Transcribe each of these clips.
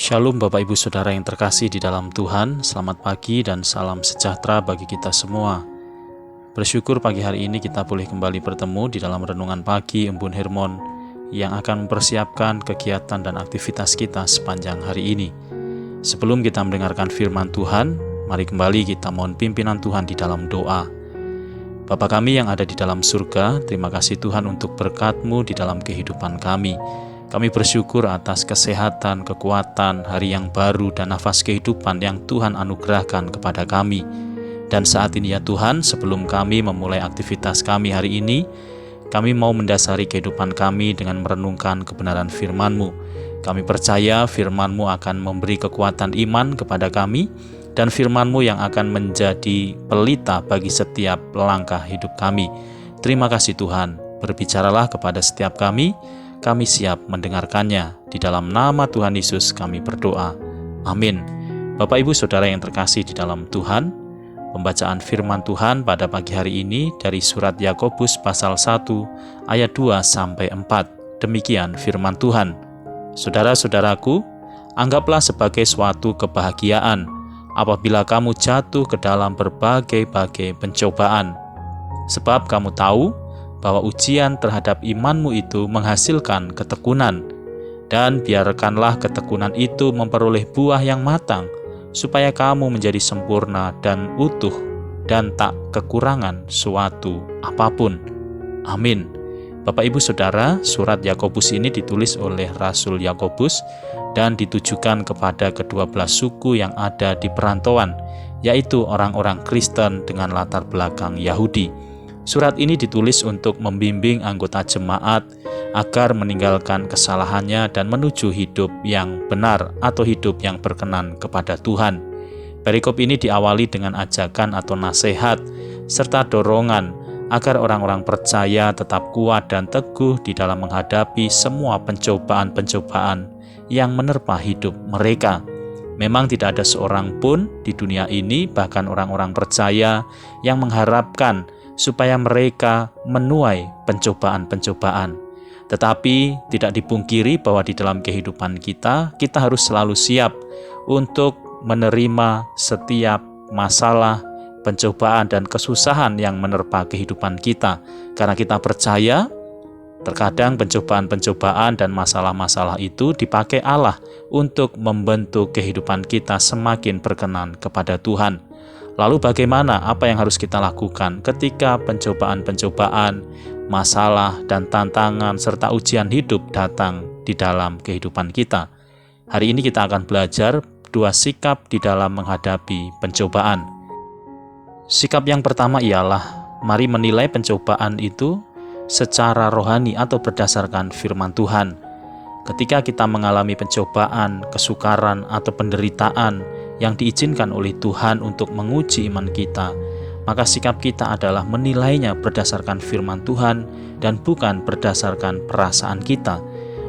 Shalom Bapak Ibu Saudara yang terkasih di dalam Tuhan, selamat pagi dan salam sejahtera bagi kita semua. Bersyukur pagi hari ini kita boleh kembali bertemu di dalam renungan pagi Embun Hermon yang akan mempersiapkan kegiatan dan aktivitas kita sepanjang hari ini. Sebelum kita mendengarkan firman Tuhan, mari kembali kita mohon pimpinan Tuhan di dalam doa. Bapa kami yang ada di dalam surga, terima kasih Tuhan untuk berkat-Mu di dalam kehidupan kami. Kami bersyukur atas kesehatan, kekuatan, hari yang baru, dan nafas kehidupan yang Tuhan anugerahkan kepada kami. Dan saat ini ya Tuhan, sebelum kami memulai aktivitas kami hari ini, kami mau mendasari kehidupan kami dengan merenungkan kebenaran firman-Mu. Kami percaya firman-Mu akan memberi kekuatan iman kepada kami, dan firman-Mu yang akan menjadi pelita bagi setiap langkah hidup kami. Terima kasih Tuhan, berbicaralah kepada setiap kami siap mendengarkannya. Di dalam nama Tuhan Yesus kami berdoa. Amin. Bapak Ibu Saudara yang terkasih di dalam Tuhan, pembacaan firman Tuhan pada pagi hari ini dari surat Yakobus pasal 1 ayat 2-4. Demikian firman Tuhan. Saudara-saudaraku, anggaplah sebagai suatu kebahagiaan apabila kamu jatuh ke dalam berbagai-bagai pencobaan. Sebab kamu tahu bahwa ujian terhadap imanmu itu menghasilkan ketekunan, dan biarkanlah ketekunan itu memperoleh buah yang matang, supaya kamu menjadi sempurna dan utuh, dan tak kekurangan suatu apapun. Amin. Bapak Ibu Saudara, surat Yakobus ini ditulis oleh Rasul Yakobus dan ditujukan kepada kedua belas suku yang ada di perantauan, yaitu orang-orang Kristen dengan latar belakang Yahudi. Surat ini ditulis untuk membimbing anggota jemaat agar meninggalkan kesalahannya dan menuju hidup yang benar atau hidup yang berkenan kepada Tuhan. Perikop ini diawali dengan ajakan atau nasihat serta dorongan agar orang-orang percaya tetap kuat dan teguh di dalam menghadapi semua pencobaan-pencobaan yang menerpa hidup mereka. Memang tidak ada seorang pun di dunia ini, bahkan orang-orang percaya, yang mengharapkan supaya mereka menuai pencobaan-pencobaan. Tetapi tidak dipungkiri bahwa di dalam kehidupan kita harus selalu siap untuk menerima setiap masalah, pencobaan, dan kesusahan yang menerpa kehidupan kita. Karena kita percaya, terkadang pencobaan-pencobaan dan masalah-masalah itu dipakai Allah untuk membentuk kehidupan kita semakin berkenan kepada Tuhan. Lalu bagaimana, apa yang harus kita lakukan ketika pencobaan-pencobaan, masalah, dan tantangan serta ujian hidup datang di dalam kehidupan kita? Hari ini kita akan belajar dua sikap di dalam menghadapi pencobaan. Sikap yang pertama ialah, mari menilai pencobaan itu secara rohani atau berdasarkan firman Tuhan. Ketika kita mengalami pencobaan, kesukaran, atau penderitaan yang diizinkan oleh Tuhan untuk menguji iman kita, maka sikap kita adalah menilainya berdasarkan firman Tuhan dan bukan berdasarkan perasaan kita.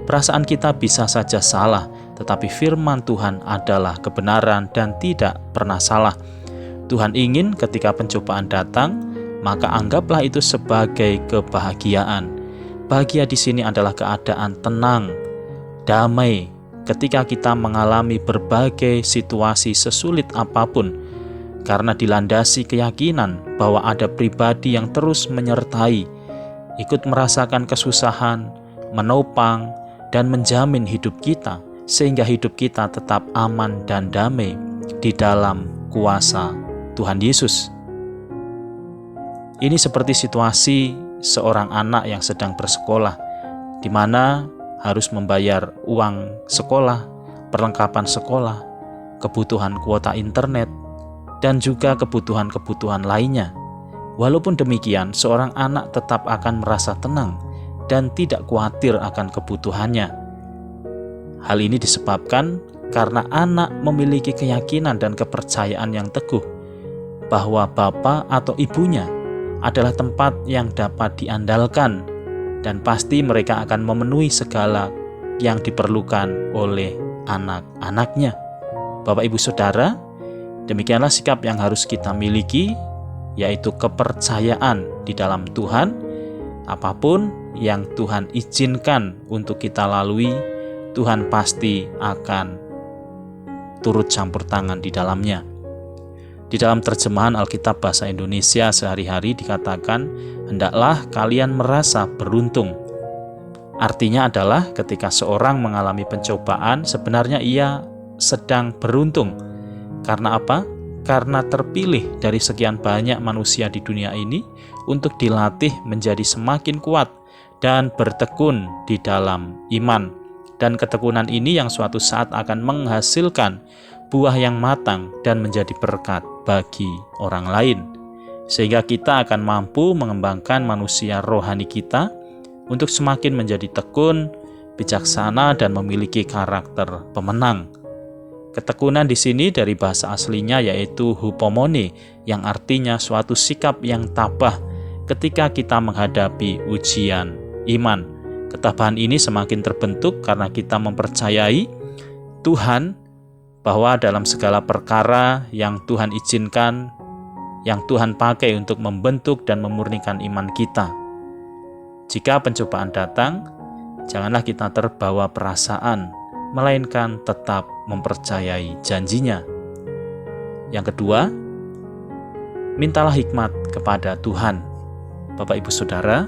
Perasaan kita bisa saja salah, tetapi firman Tuhan adalah kebenaran dan tidak pernah salah. Tuhan ingin ketika pencobaan datang, maka anggaplah itu sebagai kebahagiaan. Bahagia di sini adalah keadaan tenang, damai, ketika kita mengalami berbagai situasi sesulit apapun, karena dilandasi keyakinan bahwa ada pribadi yang terus menyertai, ikut merasakan kesusahan, menopang, dan menjamin hidup kita, sehingga hidup kita tetap aman dan damai di dalam kuasa Tuhan Yesus. Ini seperti situasi seorang anak yang sedang bersekolah, di mana harus membayar uang sekolah, perlengkapan sekolah, kebutuhan kuota internet, dan juga kebutuhan-kebutuhan lainnya. Walaupun demikian, seorang anak tetap akan merasa tenang dan tidak khawatir akan kebutuhannya. Hal ini disebabkan karena anak memiliki keyakinan dan kepercayaan yang teguh bahwa bapa atau ibunya adalah tempat yang dapat diandalkan, dan pasti mereka akan memenuhi segala yang diperlukan oleh anak-anaknya. Bapak Ibu Saudara, demikianlah sikap yang harus kita miliki, yaitu kepercayaan di dalam Tuhan. Apapun yang Tuhan izinkan untuk kita lalui, Tuhan pasti akan turut campur tangan di dalamnya. Di dalam terjemahan Alkitab Bahasa Indonesia sehari-hari dikatakan, hendaklah kalian merasa beruntung. Artinya adalah ketika seorang mengalami pencobaan, sebenarnya ia sedang beruntung. Karena apa? Karena terpilih dari sekian banyak manusia di dunia ini untuk dilatih menjadi semakin kuat dan bertekun di dalam iman. Dan ketekunan ini yang suatu saat akan menghasilkan buah yang matang dan menjadi berkat bagi orang lain. Sehingga kita akan mampu mengembangkan manusia rohani kita untuk semakin menjadi tekun, bijaksana, dan memiliki karakter pemenang. Ketekunan di sini dari bahasa aslinya yaitu hupomone, yang artinya suatu sikap yang tabah ketika kita menghadapi ujian iman. Ketabahan ini semakin terbentuk karena kita mempercayai Tuhan, bahwa dalam segala perkara yang Tuhan izinkan, yang Tuhan pakai untuk membentuk dan memurnikan iman kita. Jika pencobaan datang, janganlah kita terbawa perasaan, melainkan tetap mempercayai janjinya. Yang kedua, mintalah hikmat kepada Tuhan. Bapak Ibu Saudara,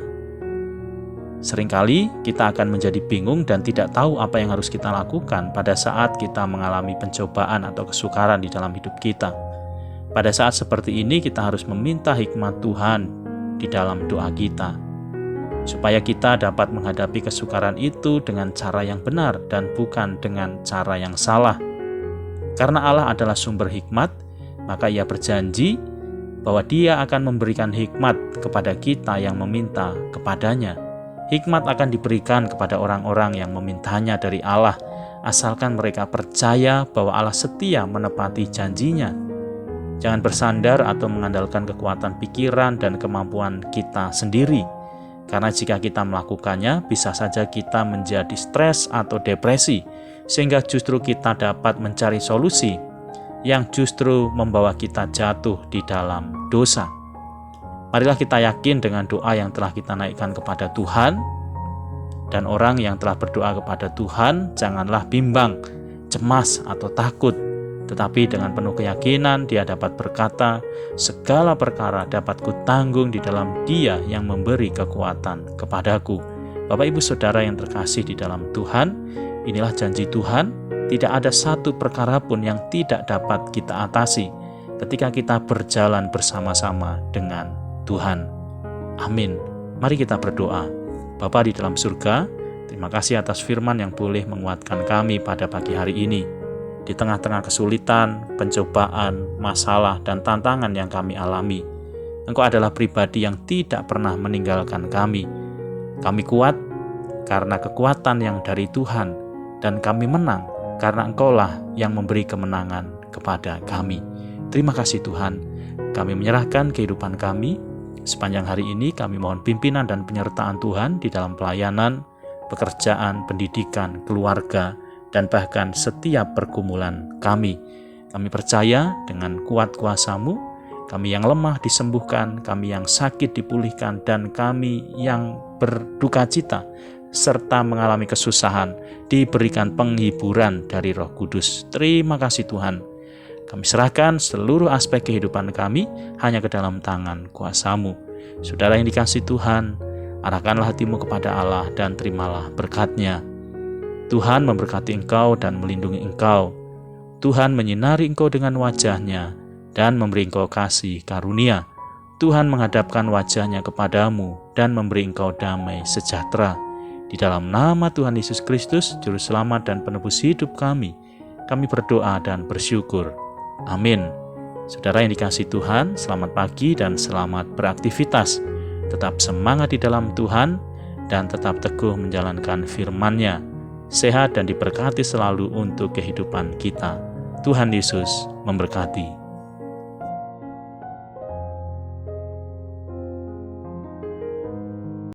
seringkali kita akan menjadi bingung dan tidak tahu apa yang harus kita lakukan pada saat kita mengalami pencobaan atau kesukaran di dalam hidup kita. Pada saat seperti ini kita harus meminta hikmat Tuhan di dalam doa kita, supaya kita dapat menghadapi kesukaran itu dengan cara yang benar dan bukan dengan cara yang salah. Karena Allah adalah sumber hikmat, maka Ia berjanji bahwa Dia akan memberikan hikmat kepada kita yang meminta kepadanya. Hikmat akan diberikan kepada orang-orang yang memintanya dari Allah, asalkan mereka percaya bahwa Allah setia menepati janjinya. Jangan bersandar atau mengandalkan kekuatan pikiran dan kemampuan kita sendiri. Karena jika kita melakukannya, bisa saja kita menjadi stres atau depresi, sehingga justru kita dapat mencari solusi yang justru membawa kita jatuh di dalam dosa. Marilah kita yakin dengan doa yang telah kita naikkan kepada Tuhan, dan orang yang telah berdoa kepada Tuhan, janganlah bimbang, cemas, atau takut, tetapi dengan penuh keyakinan dia dapat berkata, segala perkara dapat kutanggung di dalam Dia yang memberi kekuatan kepadaku. Bapak Ibu Saudara yang terkasih di dalam Tuhan, inilah janji Tuhan, tidak ada satu perkara pun yang tidak dapat kita atasi ketika kita berjalan bersama-sama dengan Tuhan. Amin. Mari kita berdoa. Bapa di dalam surga, terima kasih atas firman yang boleh menguatkan kami pada pagi hari ini. Di tengah-tengah kesulitan, pencobaan, masalah, dan tantangan yang kami alami, Engkau adalah pribadi yang tidak pernah meninggalkan kami. Kami kuat karena kekuatan yang dari Tuhan, dan kami menang karena Engkaulah yang memberi kemenangan kepada kami. Terima kasih Tuhan, kami menyerahkan kehidupan kami. Sepanjang hari ini kami mohon pimpinan dan penyertaan Tuhan di dalam pelayanan, pekerjaan, pendidikan, keluarga, dan bahkan setiap pergumulan kami. Kami percaya dengan kuat kuasa-Mu, kami yang lemah disembuhkan, kami yang sakit dipulihkan, dan kami yang berduka cita serta mengalami kesusahan diberikan penghiburan dari Roh Kudus. Terima kasih Tuhan. Kami serahkan seluruh aspek kehidupan kami hanya ke dalam tangan kuasa-Mu. Saudara yang dikasihi Tuhan, arahkanlah hatimu kepada Allah dan terimalah berkat-Nya. Tuhan memberkati engkau dan melindungi engkau. Tuhan menyinari engkau dengan wajah-Nya dan memberi engkau kasih karunia. Tuhan menghadapkan wajah-Nya kepadamu dan memberi engkau damai sejahtera. Di dalam nama Tuhan Yesus Kristus, Juru Selamat dan Penebus hidup kami berdoa dan bersyukur. Amin. Saudara yang dikasihi Tuhan, selamat pagi dan selamat beraktivitas. Tetap semangat di dalam Tuhan dan tetap teguh menjalankan firman-Nya. Sehat dan diberkati selalu untuk kehidupan kita. Tuhan Yesus memberkati.